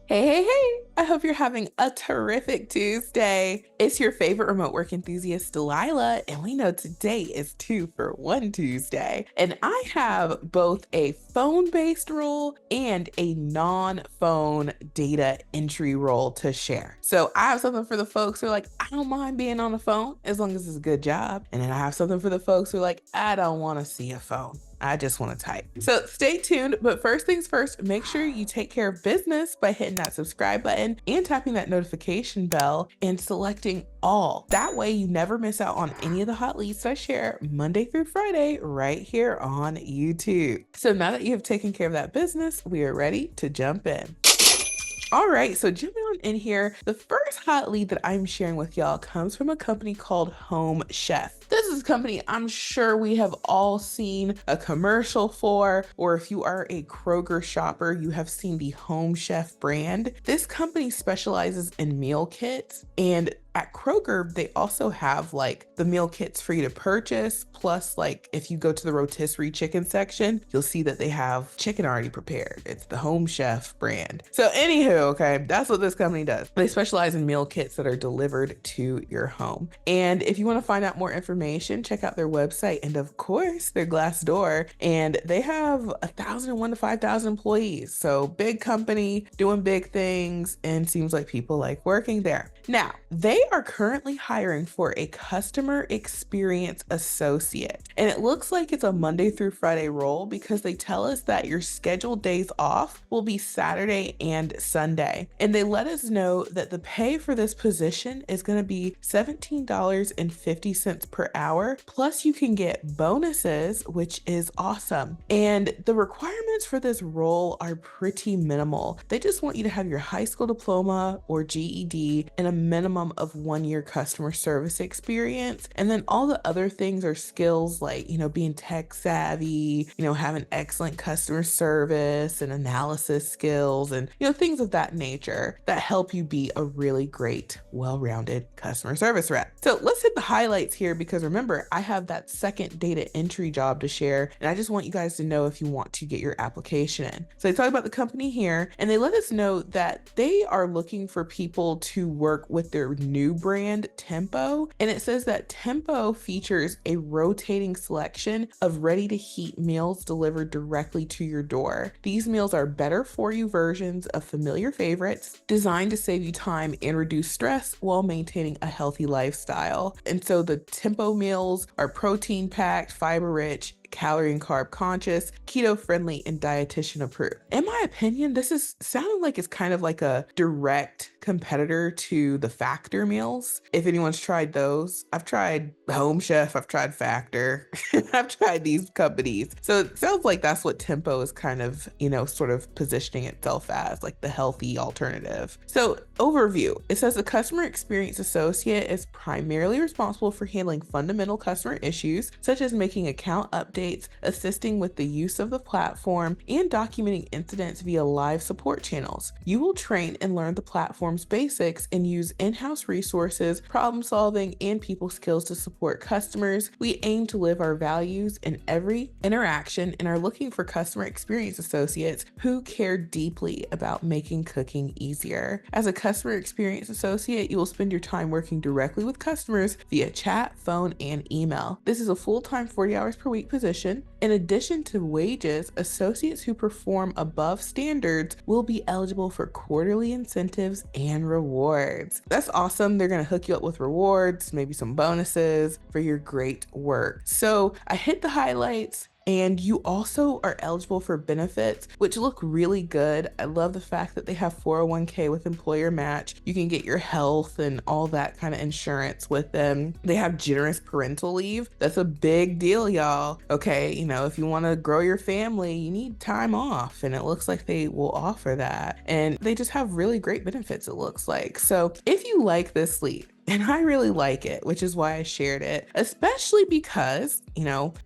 Hey. I hope you're having a terrific Tuesday. It's your favorite remote work enthusiast, Delilah, and we know today is 2-for-1 Tuesday. And I have both a phone-based role and a non-phone data entry role to share. So I have something for the folks who are like, I don't mind being on the phone as long as it's a good job. And then I have something for the folks who are like, I don't want to see a phone. I just want to type. So stay tuned, but first things first, make sure you take care of business by hitting that subscribe button and tapping that notification bell and selecting all. That way you never miss out on any of the hot leads I share Monday through Friday right here on YouTube. So now that you have taken care of that business, we are ready to jump in. All right, so jumping on in here, the first hot lead that I'm sharing with y'all comes from a company called Home Chef. This is a company I'm sure we have all seen a commercial for, or if you are a Kroger shopper, you have seen the Home Chef brand. This company specializes in meal kits, and at Kroger, they also have like the meal kits for you to purchase. Plus, like if you go to the rotisserie chicken section, you'll see that they have chicken already prepared. It's the Home Chef brand. So anywho, okay, that's what this company does. They specialize in meal kits that are delivered to your home. And if you want to find out more information, check out their website and of course their Glassdoor. And they have 1,001 to 5,000 employees. So big company doing big things, and seems like people like working there. Now, they are currently hiring for a customer experience associate. And it looks like it's a Monday through Friday role because they tell us that your scheduled days off will be Saturday and Sunday. And they let us know that the pay for this position is going to be $17.50 per hour. Plus you can get bonuses, which is awesome. And the requirements for this role are pretty minimal. They just want you to have your high school diploma or GED and a minimum of 1 year customer service experience. And then all the other things are skills like, being tech savvy, having excellent customer service and analysis skills and, things of that nature that help you be a really great, well-rounded customer service rep. So let's hit the highlights here because remember, I have that second data entry job to share. And I just want you guys to know if you want to get your application in. So they talk about the company here and they let us know that they are looking for people to work with their new brand Tempo, and it says that Tempo features a rotating selection of ready to heat meals delivered directly to your door. These meals are better for you versions of familiar favorites designed to save you time and reduce stress while maintaining a healthy lifestyle. And so the Tempo meals are protein packed, fiber rich, calorie and carb conscious, keto friendly, and dietitian approved. In my opinion, this is sounding like it's kind of like a direct competitor to the Factor meals. If anyone's tried those, I've tried Home Chef, I've tried Factor, I've tried these companies. So it sounds like that's what Tempo is kind of, sort of positioning itself as, like the healthy alternative. So overview, it says the customer experience associate is primarily responsible for handling fundamental customer issues, such as making account updates, assisting with the use of the platform, and documenting incidents via live support channels. You will train and learn the platform's basics and use in-house resources, problem solving, and people skills to support customers. We aim to live our values in every interaction and are looking for customer experience associates who care deeply about making cooking easier. As a customer experience associate, you will spend your time working directly with customers via chat, phone, and email. This is a full-time 40 hours per week position. In addition to wages, associates who perform above standards will be eligible for quarterly incentives and rewards. That's awesome. They're going to hook you up with rewards, maybe some bonuses for your great work. So I hit the highlights. And you also are eligible for benefits, which look really good. I love the fact that they have 401k with employer match. You can get your health and all that kind of insurance with them. They have generous parental leave. That's a big deal, y'all. Okay, if you want to grow your family, you need time off, and it looks like they will offer that. And they just have really great benefits, it looks like. So if you like this lead, And I really like it, which is why I shared it, especially because,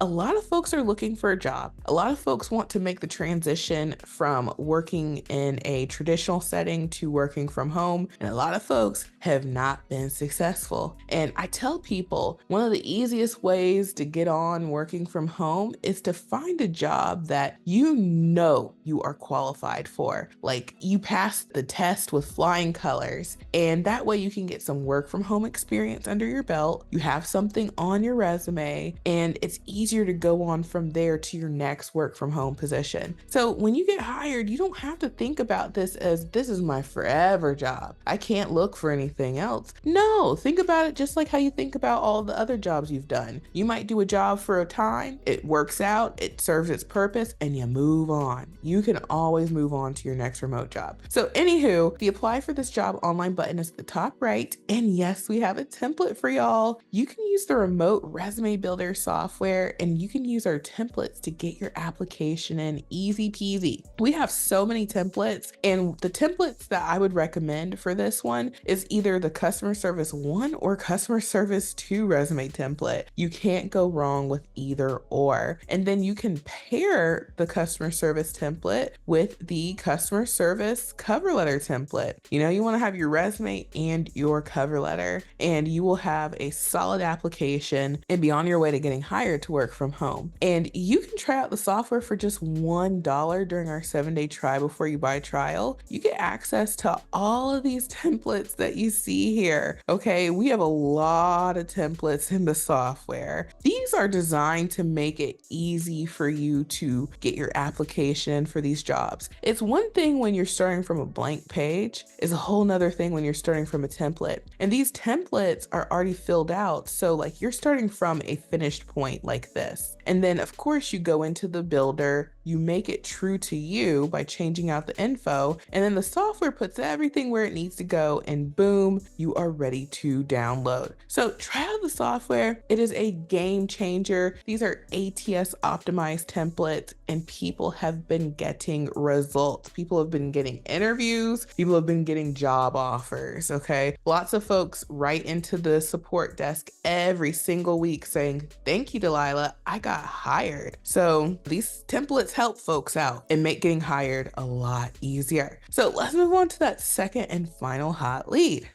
a lot of folks are looking for a job. A lot of folks want to make the transition from working in a traditional setting to working from home. And a lot of folks have not been successful. And I tell people one of the easiest ways to get on working from home is to find a job that you are qualified for. Like you passed the test with flying colors, and that way you can get some work from home experience under your belt. You have something on your resume, and it's easier to go on from there to your next work from home position. So when you get hired, you don't have to think about this as this is my forever job. I can't look for anything else. No, think about it just like how you think about all the other jobs you've done. You might do a job for a time, it works out, it serves its purpose, and you move on. You can always move on to your next remote job. So anywho, the apply for this job online button is at the top right. And yes, we have a template for y'all. You can use the remote resume builder software, and you can use our templates to get your application in easy peasy. We have so many templates, and the templates that I would recommend for this one is either the customer service 1 or customer service 2 resume template. You can't go wrong with either or. And then you can pair the customer service template with the customer service cover letter template. You want to have your resume and your cover letter, and you will have a solid application and be on your way to getting hired to work from home. And you can try out the software for just $1 during our 7-day try before you buy trial. You get access to all of these templates that you see here. Okay, we have a lot of templates in the software. These are designed to make it easy for you to get your application for these jobs. It's one thing when you're starting from a blank page, it's a whole nother thing when you're starting from a template. And these templates are already filled out. So like you're starting from a finished point like this. And then of course you go into the builder, you make it true to you by changing out the info, and then the software puts everything where it needs to go, and boom, you are ready to download. So try out the software. It is a game changer. These are ATS optimized templates, and people have been getting results. People have been getting interviews. People have been getting job offers. Okay. Lots of folks write into the support desk every single week saying, "Thank you, Delilah. I got hired." So these templates help folks out and make getting hired a lot easier. So let's move on to that second and final hot lead.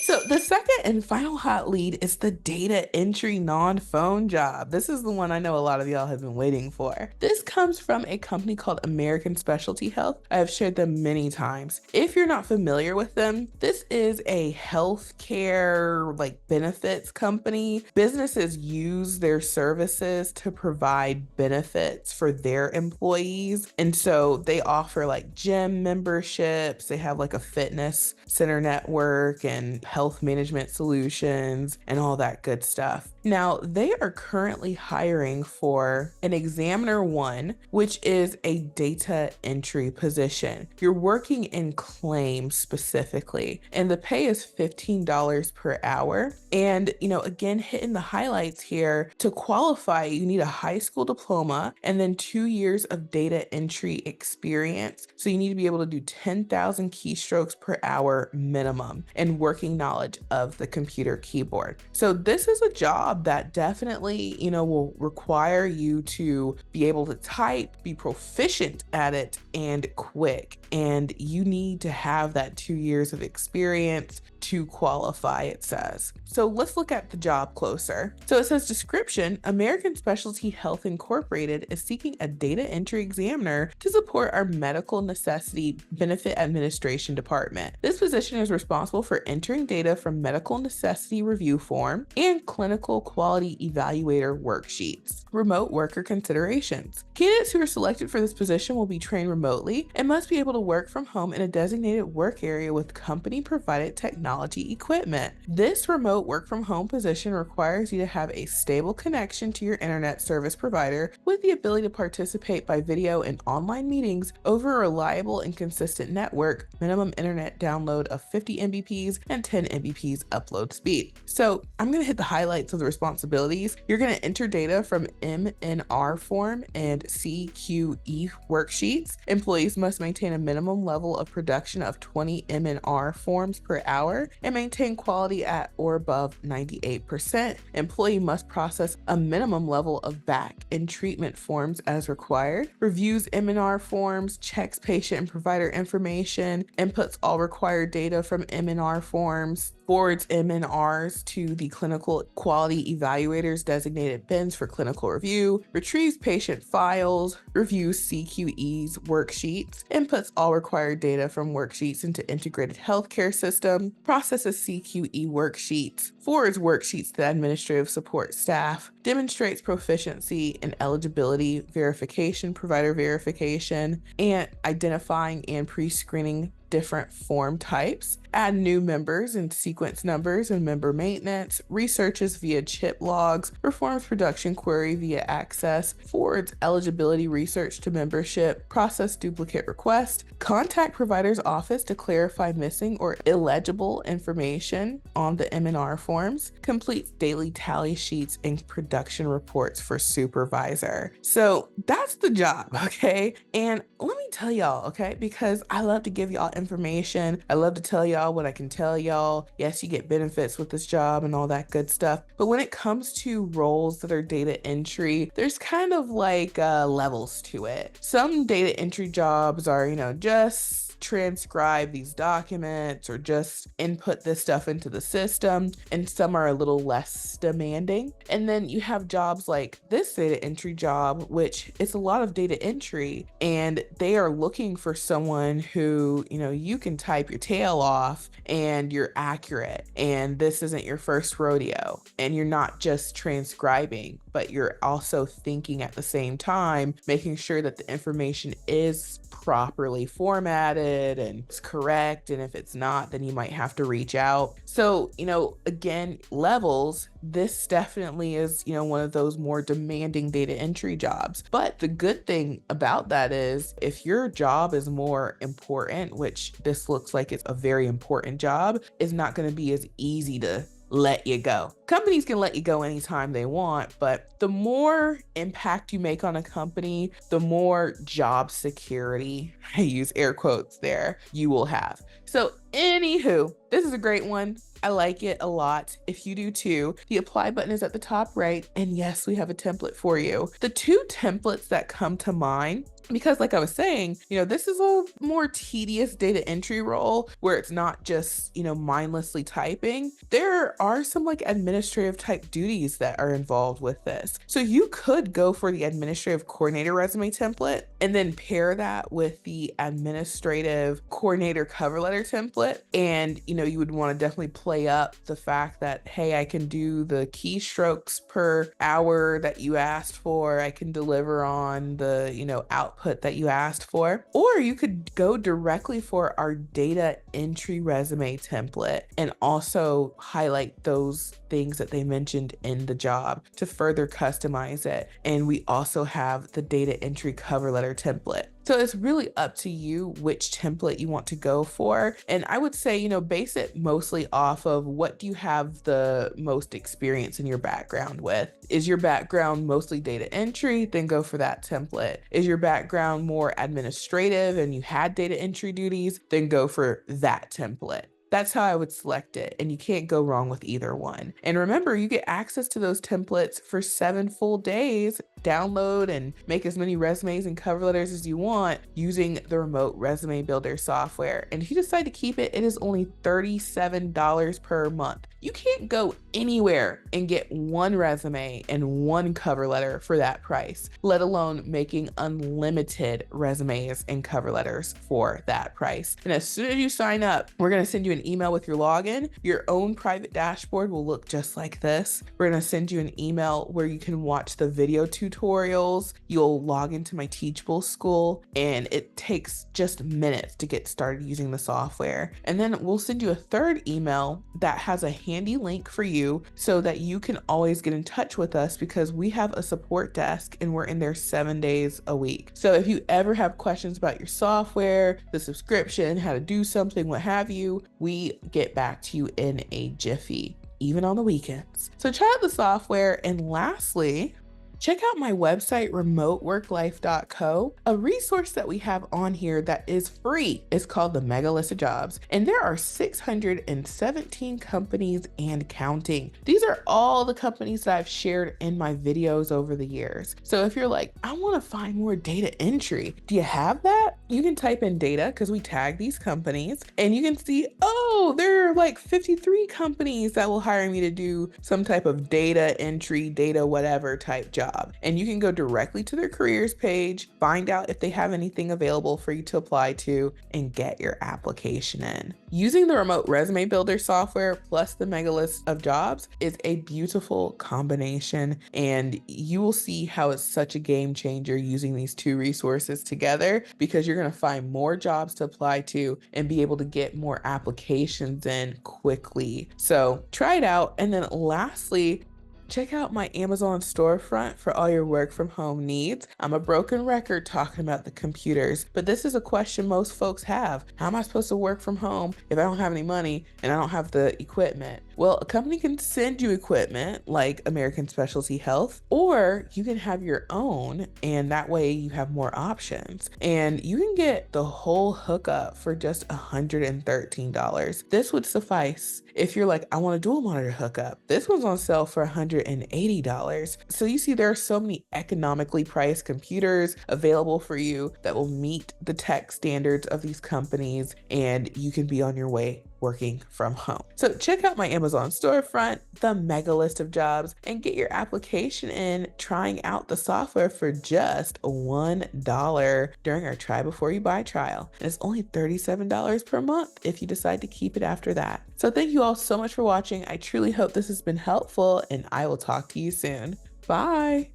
So the second and final hot lead is the data entry non-phone job. This is the one I know a lot of y'all have been waiting for. This comes from a company called American Specialty Health. I have shared them many times. If you're not familiar with them, this is a healthcare benefits company. Businesses use their services to provide benefits for their employees. And so they offer gym memberships. They have a fitness center network and health management solutions and all that good stuff. Now, they are currently hiring for an examiner 1, which is a data entry position. You're working in claims specifically, and the pay is $15 per hour. And, again, hitting the highlights here, to qualify, you need a high school diploma and then 2 years of data entry experience. So you need to be able to do 10,000 keystrokes per hour minimum and working knowledge of the computer keyboard. So this is a job that definitely, will require you to be able to type, be proficient at it, and quick. And you need to have that 2 years of experience to qualify, it says. So let's look at the job closer. So it says description: American Specialty Health Incorporated is seeking a data entry examiner to support our medical necessity benefit administration department. This position is responsible for entering data from medical necessity review form and clinical quality evaluator worksheets. Remote worker considerations. Candidates who are selected for this position will be trained remotely and must be able to work from home in a designated work area with company provided technology equipment. This remote work from home position requires you to have a stable connection to your internet service provider with the ability to participate by video in online meetings over a reliable and consistent network, minimum internet download of 50 Mbps and 10 Mbps upload speed. So I'm going to hit the highlights of the responsibilities. You're going to enter data from MNR form and CQE worksheets. Employees must maintain a minimum level of production of 20 MNR forms per hour supervisor and maintain quality at or above 98%. Employee must process a minimum level of back and treatment forms as required, reviews M&R forms, checks patient and provider information, inputs all required data from M&R forms, forwards M&Rs to the clinical quality evaluators designated bins for clinical review, retrieves patient files, reviews CQE's worksheets, inputs all required data from worksheets into integrated healthcare system, processes CQE worksheets, forwards worksheets to administrative support staff, demonstrates proficiency in eligibility verification, provider verification, and identifying and pre-screening different form types, add new members and sequence numbers and member maintenance, researches via chip logs, performs production query via access, forwards eligibility research to membership, process duplicate request, contact provider's office to clarify missing or illegible information on the M&R forms, completes daily tally sheets and production reports for supervisor. So that's the job, okay? And let me tell y'all, okay, because I love to give y'all information. I love to tell y'all what I can tell y'all. Yes, you get benefits with this job and all that good stuff. But when it comes to roles that are data entry, there's kind of like levels to it. Some data entry jobs are, just transcribe these documents or just input this stuff into the system, and some are a little less demanding. And then you have jobs like this data entry job, which is a lot of data entry, and they are looking for someone who, you can type your tail off and you're accurate, and this isn't your first rodeo, and you're not just transcribing, but you're also thinking at the same time, making sure that the information is properly formatted and it's correct. And if it's not, then you might have to reach out. So, again, levels, this definitely is, one of those more demanding data entry jobs. But the good thing about that is if your job is more important, which this looks like it's a very important job, it's not going to be as easy to let you go. Companies can let you go anytime they want, but the more impact you make on a company, the more job security, I use air quotes there, you will have. So anywho, this is a great one. I like it a lot. If you do too, the apply button is at the top right. And yes, we have a template for you. The two templates that come to mind, because like I was saying, this is a more tedious data entry role where it's not just, mindlessly typing. There are some like administrative type duties that are involved with this. So you could go for the administrative coordinator resume template and then pair that with the administrative coordinator cover letter template. And, you would want to definitely play up the fact that, hey, I can do the keystrokes per hour that you asked for. I can deliver on the, output that you asked for. Or you could go directly for our data entry resume template and also highlight those things that they mentioned in the job to further customize it. And we also have the data entry cover letter template. So it's really up to you which template you want to go for. And I would say, base it mostly off of what do you have the most experience in your background with. Is your background mostly data entry? Then go for that template. Is your background more administrative and you had data entry duties? Then go for that template. That's how I would select it, and you can't go wrong with either one. And remember, you get access to those templates for 7 full days. Download and make as many resumes and cover letters as you want using the remote resume builder software. And if you decide to keep it, it is only $37 per month. You can't go anywhere and get one resume and one cover letter for that price, let alone making unlimited resumes and cover letters for that price. And as soon as you sign up, we're going to send you an email with your login. Your own private dashboard will look just like this. We're going to send you an email where you can watch the video tutorials. You'll log into my Teachable School, and it takes just minutes to get started using the software. And then we'll send you a third email that has a handy link for you so that you can always get in touch with us, because we have a support desk and we're in there 7 days a week. So if you ever have questions about your software, the subscription, how to do something, what have you, we get back to you in a jiffy, even on the weekends. So try out the software. And lastly, Check out my website, remoteworklife.co. A resource that we have on here that is free is called the Mega List of Jobs, and there are 617 companies and counting. These are all the companies that I've shared in my videos over the years. So if you're like, I want to find more data entry, do you have that? You can type in data because we tag these companies, and you can see, oh, there are like 53 companies that will hire me to do some type of data entry, data whatever type job. And you can go directly to their careers page, find out if they have anything available for you to apply to, and get your application in. Using the remote resume builder software plus the Mega List of Jobs is a beautiful combination, and you will see how it's such a game changer using these two resources together, because you're going to find more jobs to apply to and be able to get more applications in quickly. So try it out. And then lastly, check out my Amazon storefront for all your work from home needs. I'm a broken record talking about the computers, but this is a question most folks have. How am I supposed to work from home if I don't have any money and I don't have the equipment? Well, a company can send you equipment like American Specialty Health, or you can have your own, and that way you have more options. And you can get the whole hookup for just $113. This would suffice if you're like, I want a dual monitor hookup. This one's on sale for $180. So you see, there are so many economically priced computers available for you that will meet the tech standards of these companies, and you can be on your way working from home. So check out my Amazon storefront, the Mega List of Jobs, and get your application in trying out the software for just $1 during our try before you buy trial. And it's only $37 per month if you decide to keep it after that. So thank you all so much for watching. I truly hope this has been helpful, and I will talk to you soon. Bye.